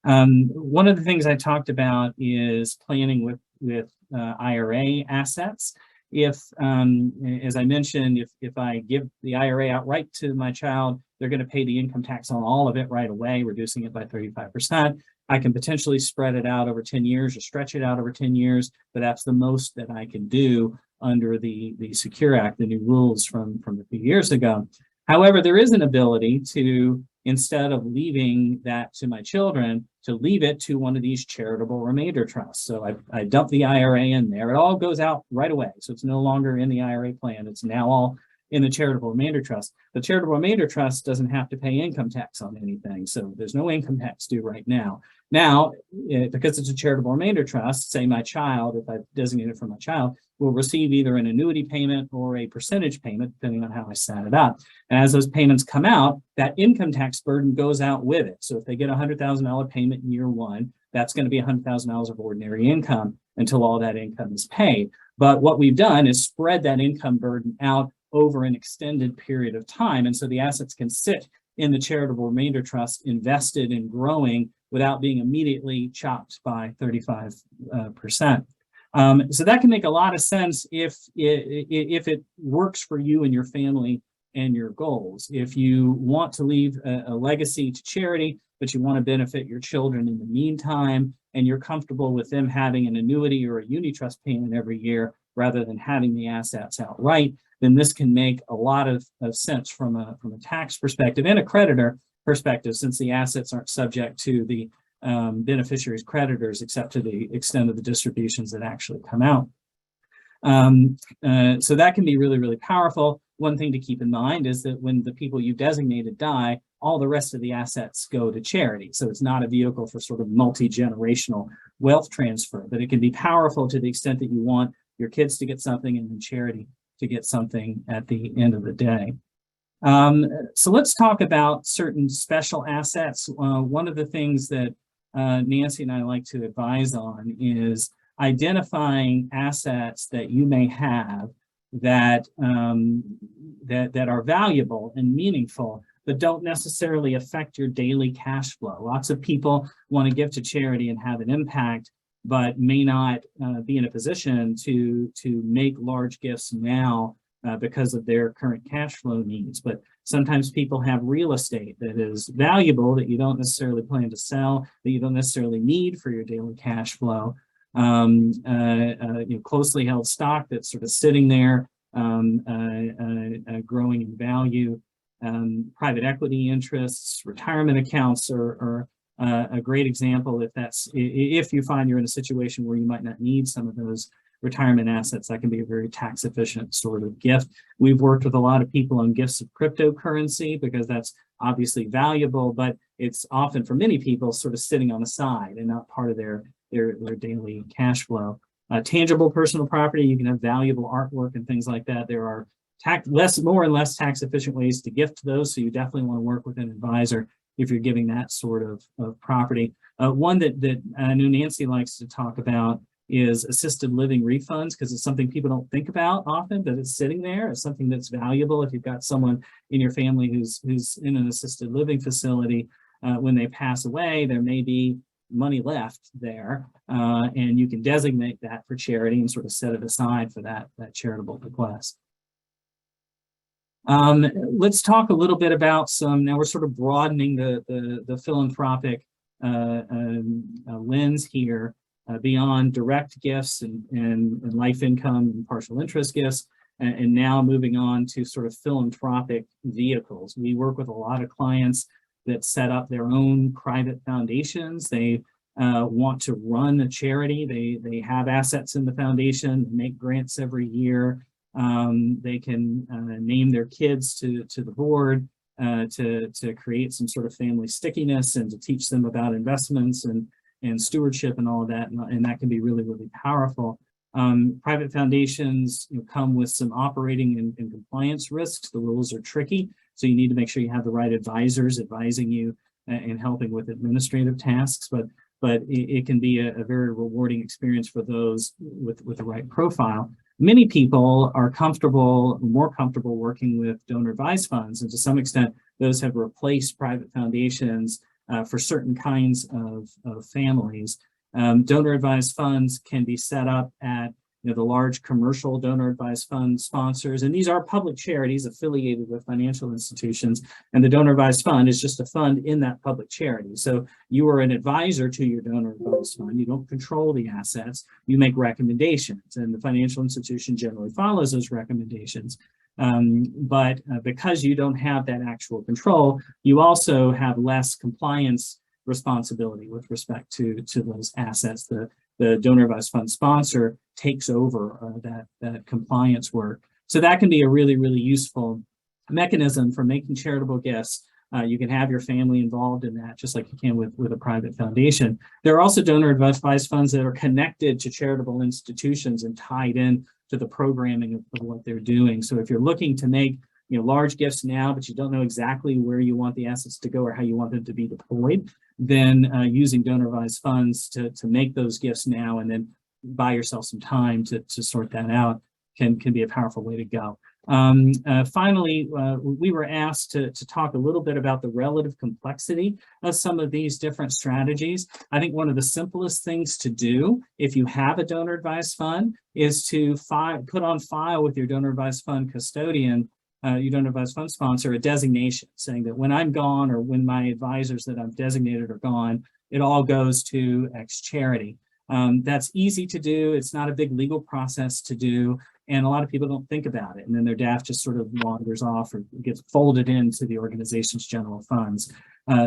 One of the things I talked about is planning with IRA assets. If, as I mentioned, if I give the IRA outright to my child, they're going to pay the income tax on all of it right away, reducing it by 35%. I can potentially spread it out over 10 years or stretch it out over 10 years, but that's the most that I can do under the Secure Act, the new rules from a few years ago. However, there is an ability to, instead of leaving that to my children, to leave it to one of these charitable remainder trusts. So I dump the IRA in there. It all goes out right away. So it's no longer in the IRA plan. It's now all in the charitable remainder trust. The charitable remainder trust doesn't have to pay income tax on anything, so there's no income tax due right now. Now, because it's a charitable remainder trust, say my child, if I designate it for my child, will receive either an annuity payment or a percentage payment, depending on how I set it up. And as those payments come out, that income tax burden goes out with it. So if they get a $100,000 payment in year one, that's going to be $100,000 of ordinary income until all that income is paid. But what we've done is spread that income burden out over an extended period of time. And so the assets can sit in the charitable remainder trust invested and growing without being immediately chopped by 35%. So that can make a lot of sense if it works for you and your family and your goals. If you want to leave a legacy to charity, but you want to benefit your children in the meantime, and you're comfortable with them having an annuity or a uni-trust payment every year rather than having the assets outright, then this can make a lot of sense from a tax perspective and a creditor perspective, since the assets aren't subject to the beneficiaries' creditors, except to the extent of the distributions that actually come out. So that can be really, really powerful. One thing to keep in mind is that when the people you designated die, all the rest of the assets go to charity. So it's not a vehicle for sort of multi-generational wealth transfer, but it can be powerful to the extent that you want your kids to get something and then charity to get something at the end of the day. So let's talk about certain special assets. One of the things that Nancy and I like to advise on is identifying assets that you may have that that are valuable and meaningful, but don't necessarily affect your daily cash flow. Lots of people want to give to charity and have an impact, but may not be in a position to make large gifts now because of their current cash flow needs. But sometimes people have real estate that is valuable that you don't necessarily plan to sell, that you don't necessarily need for your daily cash flow. Closely held stock that's sort of sitting there, growing in value. Private equity interests, retirement accounts are a great example. If you find you're in a situation where you might not need some of those retirement assets, that can be a very tax efficient sort of gift. We've worked with a lot of people on gifts of cryptocurrency because that's obviously valuable, but it's often for many people sort of sitting on the side and not part of their daily cash flow. Tangible personal property, you can have valuable artwork and things like that. There are more and less tax efficient ways to gift those, so you definitely want to work with an advisor if you're giving that sort of property. One that I know Nancy likes to talk about is assisted living refunds, because it's something people don't think about often, but it's sitting there. It's something that's valuable. If you've got someone in your family who's in an assisted living facility, when they pass away, there may be money left there, and you can designate that for charity and sort of set it aside for that charitable bequest. Let's talk a little bit about now we're sort of broadening the philanthropic lens here beyond direct gifts and life income and partial interest gifts, and now moving on to sort of philanthropic vehicles. We work with a lot of clients that set up their own private foundations. They want to run a charity. They have assets in the foundation, make grants every year. They can name their kids to the board to create some sort of family stickiness and to teach them about investments and stewardship and all of that. And that can be really, really powerful. Private foundations come with some operating and compliance risks. The rules are tricky, so you need to make sure you have the right advisors advising you and helping with administrative tasks. But it can be a very rewarding experience for those with the right profile. Many people are more comfortable working with donor advised funds, and to some extent, those have replaced private foundations for certain kinds of families. Donor advised funds can be set up at the large commercial donor advised fund sponsors, and these are public charities affiliated with financial institutions, and the donor advised fund is just a fund in that public charity. So you are an advisor to your donor advised fund. You don't control the assets, you make recommendations, and the financial institution generally follows those recommendations. But because you don't have that actual control, you also have less compliance responsibility with respect to those assets. The donor advised fund sponsor takes over that compliance work. So that can be a really, really useful mechanism for making charitable gifts. You can have your family involved in that, just like you can with a private foundation. There are also donor advised funds that are connected to charitable institutions and tied in to the programming of what they're doing. So if you're looking to make large gifts now, but you don't know exactly where you want the assets to go or how you want them to be deployed, then using donor advised funds to make those gifts now and then buy yourself some time to sort that out can be a powerful way to go. Finally, we were asked to talk a little bit about the relative complexity of some of these different strategies. I think one of the simplest things to do if you have a donor advised fund is to put on file with your donor advised fund custodian, your donor advised fund sponsor, a designation saying that when I'm gone or when my advisors that I've designated are gone, it all goes to X charity. That's easy to do. It's not a big legal process to do. And a lot of people don't think about it. And then their DAF just sort of wanders off or gets folded into the organization's general funds.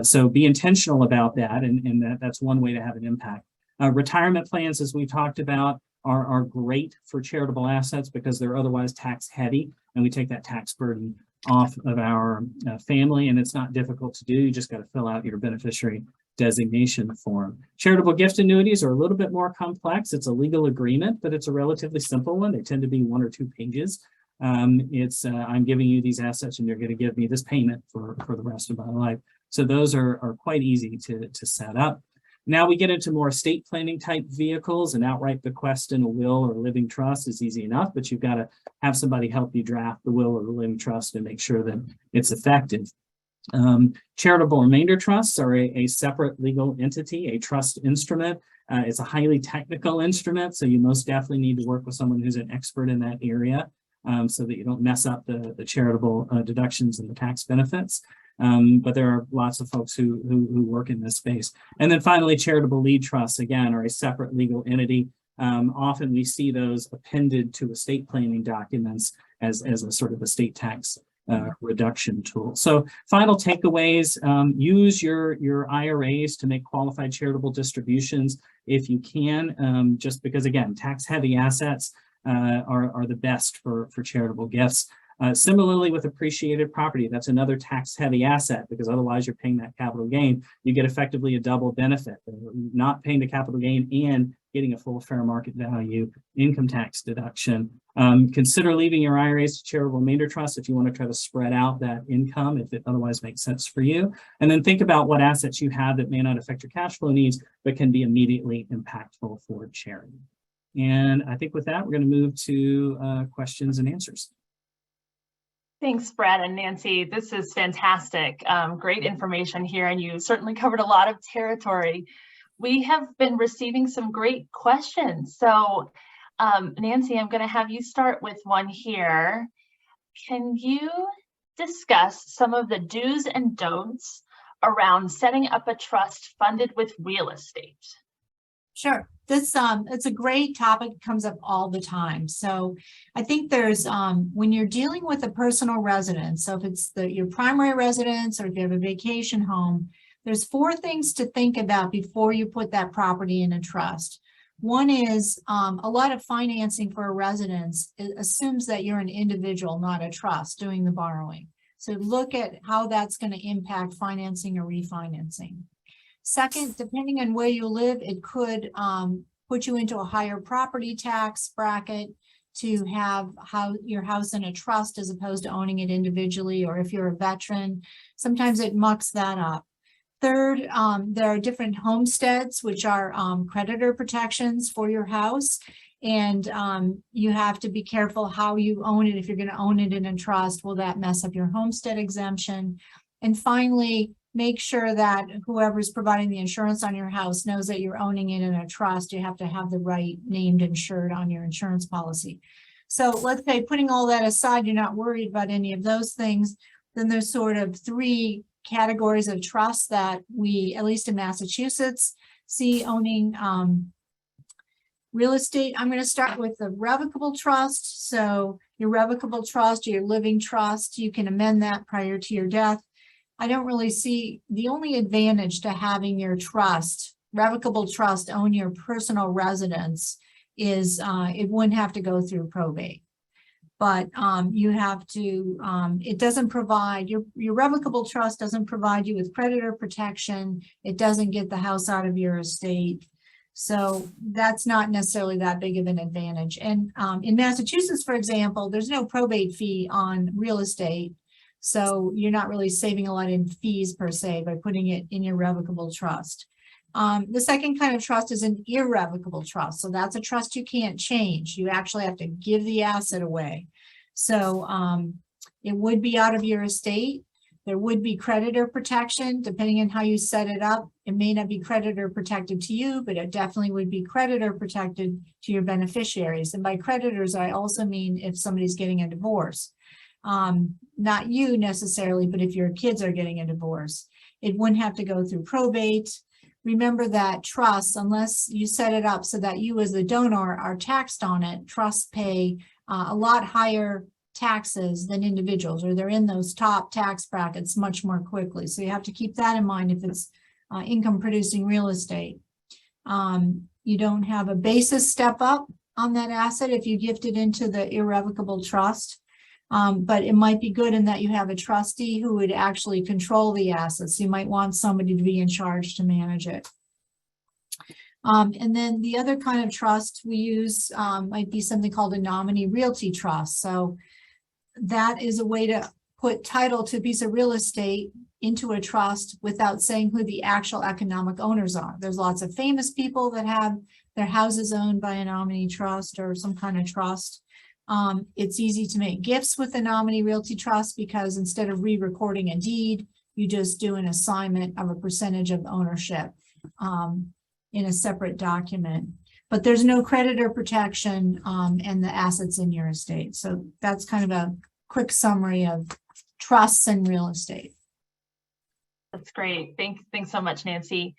So be intentional about that. And that's one way to have an impact. Retirement plans, as we talked about, are great for charitable assets because they're otherwise tax heavy. And we take that tax burden off of our family. And it's not difficult to do. You just got to fill out your beneficiary designation form. Charitable gift annuities are a little bit more complex. It's a legal agreement, but it's a relatively simple one. They tend to be 1 or 2 pages. I'm giving you these assets and you're going to give me this payment for the rest of my life. So those are quite easy to set up. Now we get into more estate planning type vehicles. An outright bequest in a will or living trust is easy enough, but you've got to have somebody help you draft the will or the living trust and make sure that it's effective. Charitable remainder trusts are a separate legal entity, a trust instrument. It's a highly technical instrument, so you most definitely need to work with someone who's an expert in that area so that you don't mess up the charitable deductions and the tax benefits. But there are lots of folks who work in this space. And then finally, charitable lead trusts, again, are a separate legal entity. Often we see those appended to estate planning documents as a sort of estate tax reduction tool. So final takeaways, use your IRAs to make qualified charitable distributions if you can, just because, again, tax heavy assets are the best for charitable gifts. Similarly with appreciated property, that's another tax heavy asset because otherwise you're paying that capital gain. You get effectively a double benefit, not paying the capital gain and getting a full fair market value income tax deduction. Consider leaving your IRAs to charitable remainder trusts if you want to try to spread out that income, if it otherwise makes sense for you. And then think about what assets you have that may not affect your cash flow needs, but can be immediately impactful for charity. And I think with that, we're going to move to questions and answers. Thanks, Brad and Nancy. This is fantastic. Great information here, and you certainly covered a lot of territory. We have been receiving some great questions. So, Nancy, I'm going to have you start with one here. Can you discuss some of the do's and don'ts around setting up a trust funded with real estate? Sure. This it's a great topic. It comes up all the time. So I think there's when you're dealing with a personal residence, so if it's your primary residence or if you have a vacation home, there's 4 things to think about before you put that property in a trust. One is a lot of financing for a residence assumes that you're an individual, not a trust, doing the borrowing. So look at how that's going to impact financing or refinancing. Second, depending on where you live, it could put you into a higher property tax bracket to have your house in a trust as opposed to owning it individually, or if you're a veteran, sometimes it mucks that up. Third, there are different homesteads, which are creditor protections for your house. And you have to be careful how you own it. If you're going to own it in a trust, will that mess up your homestead exemption? And finally, make sure that whoever's providing the insurance on your house knows that you're owning it in a trust. You have to have the right named insured on your insurance policy. So let's say, putting all that aside, you're not worried about any of those things. Then there's sort of 3 categories of trusts that we, at least in Massachusetts, see owning real estate. I'm going to start with the revocable trust. So your revocable trust, your living trust, you can amend that prior to your death. I don't really see the only advantage to having your trust, revocable trust, own your personal residence is it wouldn't have to go through probate. but you have to, it doesn't provide, your revocable trust doesn't provide you with creditor protection. It doesn't get the house out of your estate. So that's not necessarily that big of an advantage. And in Massachusetts, for example, there's no probate fee on real estate. So you're not really saving a lot in fees per se by putting it in your revocable trust. The second kind of trust is an irrevocable trust. So that's a trust you can't change. You actually have to give the asset away. So it would be out of your estate. There would be creditor protection, depending on how you set it up. It may not be creditor protected to you, but it definitely would be creditor protected to your beneficiaries. And by creditors, I also mean if somebody's getting a divorce. Not you necessarily, but if your kids are getting a divorce, it wouldn't have to go through probate. Remember that trusts, unless you set it up so that you as the donor are taxed on it, trusts pay a lot higher taxes than individuals, or they're in those top tax brackets much more quickly. So you have to keep that in mind if it's income producing real estate. You don't have a basis step up on that asset if you gift it into the irrevocable trust. But it might be good in that you have a trustee who would actually control the assets. You might want somebody to be in charge to manage it. And then the other kind of trust we use might be something called a nominee realty trust. So that is a way to put title to a piece of real estate into a trust without saying who the actual economic owners are. There's lots of famous people that have their houses owned by a nominee trust or some kind of trust. It's easy to make gifts with a nominee realty trust because instead of re-recording a deed, you just do an assignment of a percentage of ownership in a separate document. But there's no creditor protection and the assets in your estate. So that's kind of a quick summary of trusts and real estate. That's great. Thanks so much, Nancy.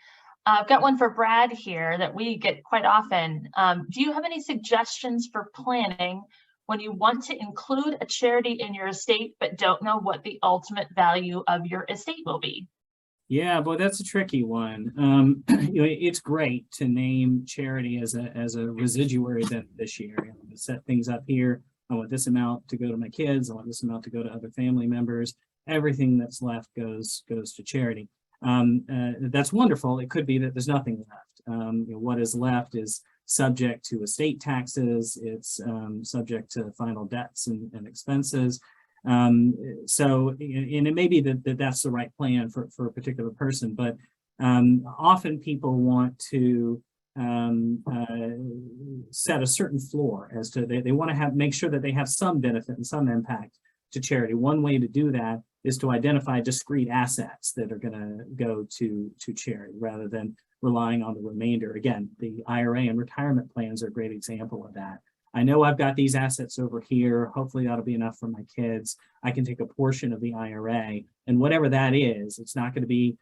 I've got one for Brad here that we get quite often. Do you have any suggestions for planning when you want to include a charity in your estate, but don't know what the ultimate value of your estate will be? Yeah, boy, that's a tricky one. You know, it's great to name charity as a residuary beneficiary. I'm going to set things up here. I want this amount to go to my kids. I want this amount to go to other family members. Everything that's left goes to charity. That's wonderful. It could be that there's nothing left. You know, what is left is subject to estate taxes. It's subject to final debts and expenses. So, and it may be that that's the right plan for a particular person, but often people want to set a certain floor as to they want to make sure that they have some benefit and some impact to charity. One way to do that is to identify discrete assets that are going to go to charity rather than relying on the remainder. Again, the IRA and retirement plans are a great example of that. I know I've got these assets over here. Hopefully that'll be enough for my kids. I can take a portion of the IRA, and whatever that is, it's not going to be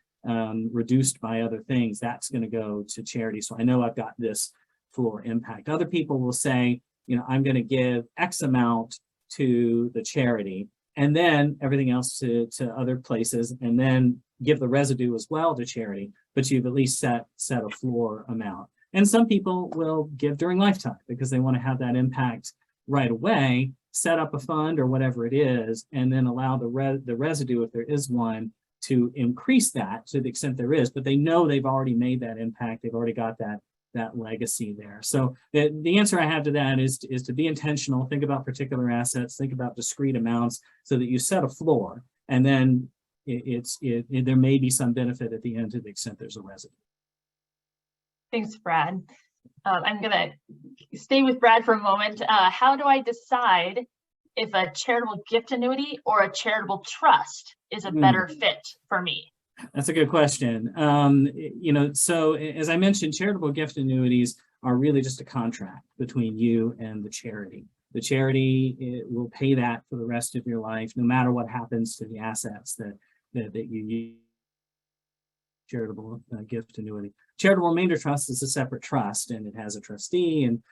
reduced by other things. That's going to go to charity. So I know I've got this floor impact. Other people will say, you know, I'm going to give X amount to the charity and then everything else to other places, and then give the residue as well to charity, but you've at least set a floor amount. And some people will give during lifetime because they want to have that impact right away, set up a fund or whatever it is, and then allow the residue, if there is one, to increase that to the extent there is, but they know they've already made that impact. They've already got that legacy there. So the answer I have to that is to be intentional, think about particular assets, think about discrete amounts so that you set a floor, and then there may be some benefit at the end to the extent there's a residue. Thanks, Brad. I'm going to stay with Brad for a moment. How do I decide if a charitable gift annuity or a charitable trust is a better fit for me? That's a good question. You know, so as I mentioned, charitable gift annuities are really just a contract between you and the charity. The charity will pay that for the rest of your life, no matter what happens to the assets that you use. Charitable gift annuity. Charitable remainder trust is a separate trust, and it has a trustee and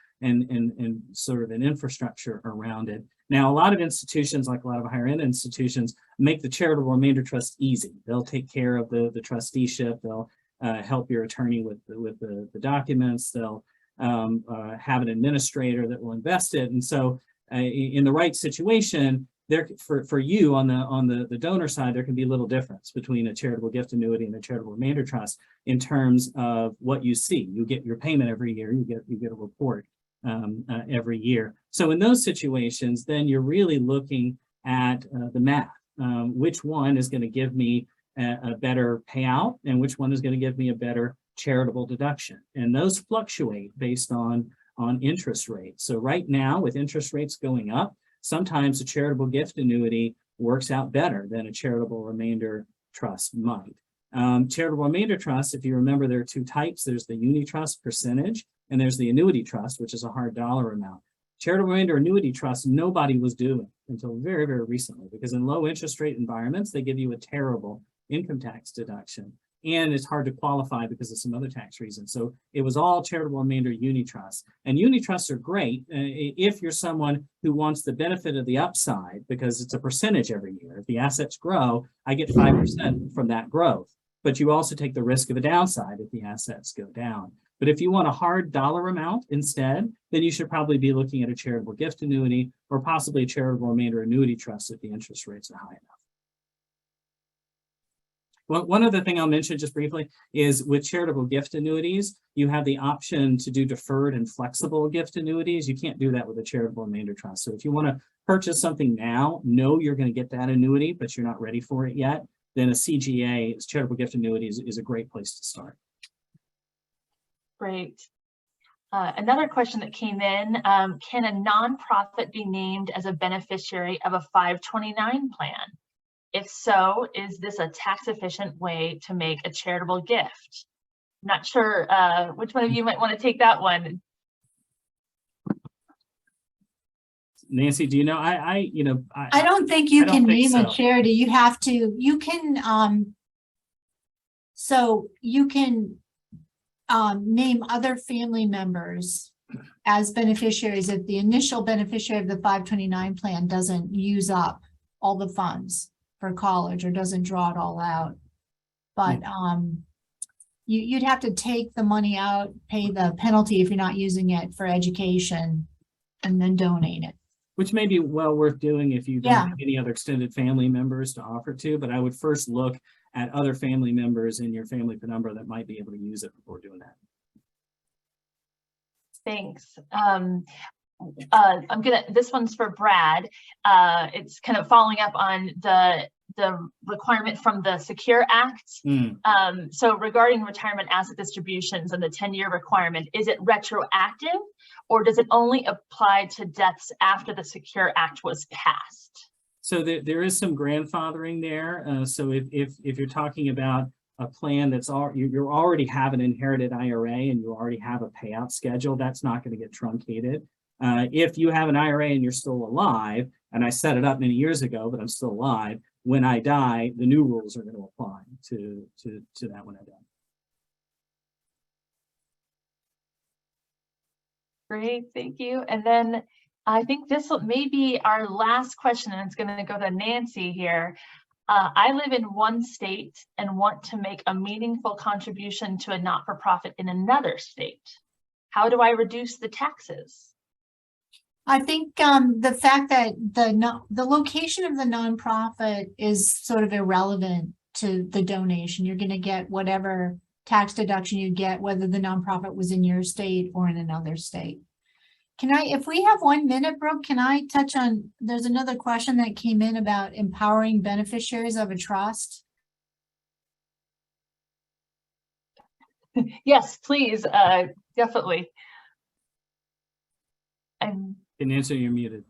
sort of an infrastructure around it. Now, a lot of institutions, like a lot of higher end institutions, make the charitable remainder trust easy. They'll take care of the trusteeship. They'll help your attorney with the documents. They'll have an administrator that will invest it. And so in the right situation, there for you on the donor side, there can be a little difference between a charitable gift annuity and a charitable remainder trust in terms of what you see. You get your payment every year. You get a report every year. So in those situations, then you're really looking at the math. Which one is going to give me a better payout, and which one is going to give me a better charitable deduction? And those fluctuate based on interest rates. So right now, with interest rates going up, sometimes a charitable gift annuity works out better than a charitable remainder trust might. Charitable remainder trust, if you remember, there are two types. There's the uni trust percentage, and there's the annuity trust, which is a hard dollar amount. Charitable remainder annuity trust, nobody was doing until very, very recently, because in low interest rate environments, they give you a terrible income tax deduction. And it's hard to qualify because of some other tax reasons. So it was all charitable remainder uni trusts. And uni trusts are great if you're someone who wants the benefit of the upside, because it's a percentage every year. If the assets grow, I get 5% from that growth. But you also take the risk of a downside if the assets go down. But if you want a hard dollar amount instead, then you should probably be looking at a charitable gift annuity or possibly a charitable remainder annuity trust if the interest rates are high enough. Well, one other thing I'll mention just briefly is with charitable gift annuities, you have the option to do deferred and flexible gift annuities. You can't do that with a charitable remainder trust. So if you want to purchase something now, know you're going to get that annuity, but you're not ready for it yet, then a CGA, charitable gift annuities, is a great place to start. Great. Another question that came in, can a nonprofit be named as a beneficiary of a 529 plan? If so, is this a tax efficient way to make a charitable gift? Not sure which one of you might want to take that one. Nancy, do you know? I don't think you can name so. a charity. You have to, you can, so you can name other family members as beneficiaries if the initial beneficiary of the 529 plan doesn't use up all the funds for college or doesn't draw it all out. But you'd have to take the money out, pay the penalty if you're not using it for education, and then donate it. Which may be well worth doing if you don't have any other extended family members to offer to, but I would first look at other family members in your family penumbra that might be able to use it before doing that. Thanks. This one's for Brad. It's kind of following up on the requirement from the Secure Act. So regarding retirement asset distributions and the 10-year requirement, is it retroactive or does it only apply to deaths after the Secure Act was passed? So there is some grandfathering there. So if you're talking about a plan that's you already have an inherited IRA and you already have a payout schedule, that's not going to get truncated. If you have an IRA and you're still alive, and I set it up many years ago, but I'm still alive, when I die, the new rules are going to apply to that when I die. Great, thank you. And then I think this may be our last question, and it's going to go to Nancy here. I live in one state and want to make a meaningful contribution to a not-for-profit in another state. How do I reduce the taxes? I think the fact that the location of the nonprofit is sort of irrelevant to the donation. You're going to get whatever tax deduction you get, whether the nonprofit was in your state or in another state. If we have 1 minute, Brooke, can I touch on, there's another question that came in about empowering beneficiaries of a trust. Yes, please, definitely. Can answer, you're muted.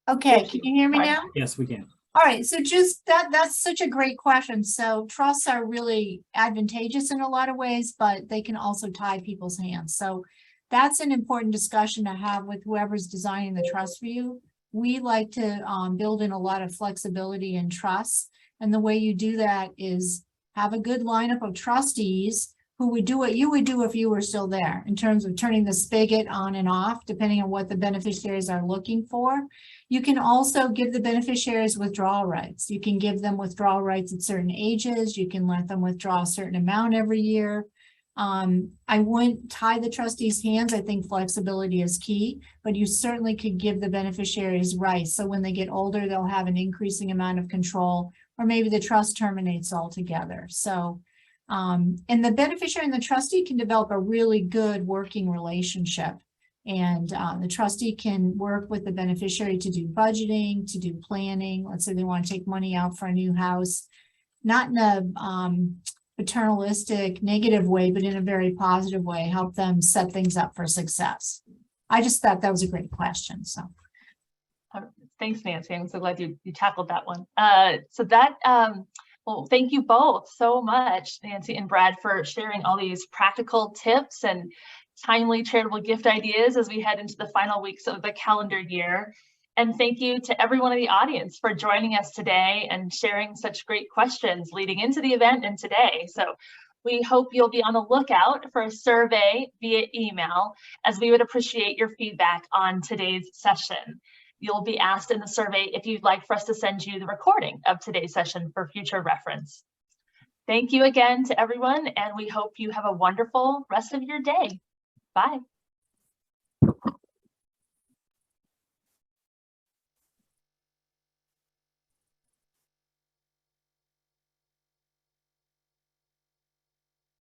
Okay, can you hear me now? Yes, we can. All right, so just that's such a great question. So trusts are really advantageous in a lot of ways, but they can also tie people's hands. So that's an important discussion to have with whoever's designing the trust for you. We like to build in a lot of flexibility in trusts. And the way you do that is have a good lineup of trustees who would do what you would do if you were still there in terms of turning the spigot on and off, depending on what the beneficiaries are looking for. You can also give the beneficiaries withdrawal rights. You can give them withdrawal rights at certain ages. You can let them withdraw a certain amount every year. I wouldn't tie the trustees' hands. I think flexibility is key, but you certainly could give the beneficiaries rights. So when they get older, they'll have an increasing amount of control, or maybe the trust terminates altogether. So, and the beneficiary and the trustee can develop a really good working relationship. And the trustee can work with the beneficiary to do budgeting, to do planning. Let's say they want to take money out for a new house, not in a paternalistic negative way, but in a very positive way, help them set things up for success. I just thought that was a great question. So thanks, Nancy. I'm so glad you tackled that one. Well, thank you both so much, Nancy and Brad, for sharing all these practical tips and timely charitable gift ideas as we head into the final weeks of the calendar year. And thank you to everyone in the audience for joining us today and sharing such great questions leading into the event and today. So we hope you'll be on the lookout for a survey via email, as we would appreciate your feedback on today's session. You'll be asked in the survey if you'd like for us to send you the recording of today's session for future reference. Thank you again to everyone, and we hope you have a wonderful rest of your day. Bye.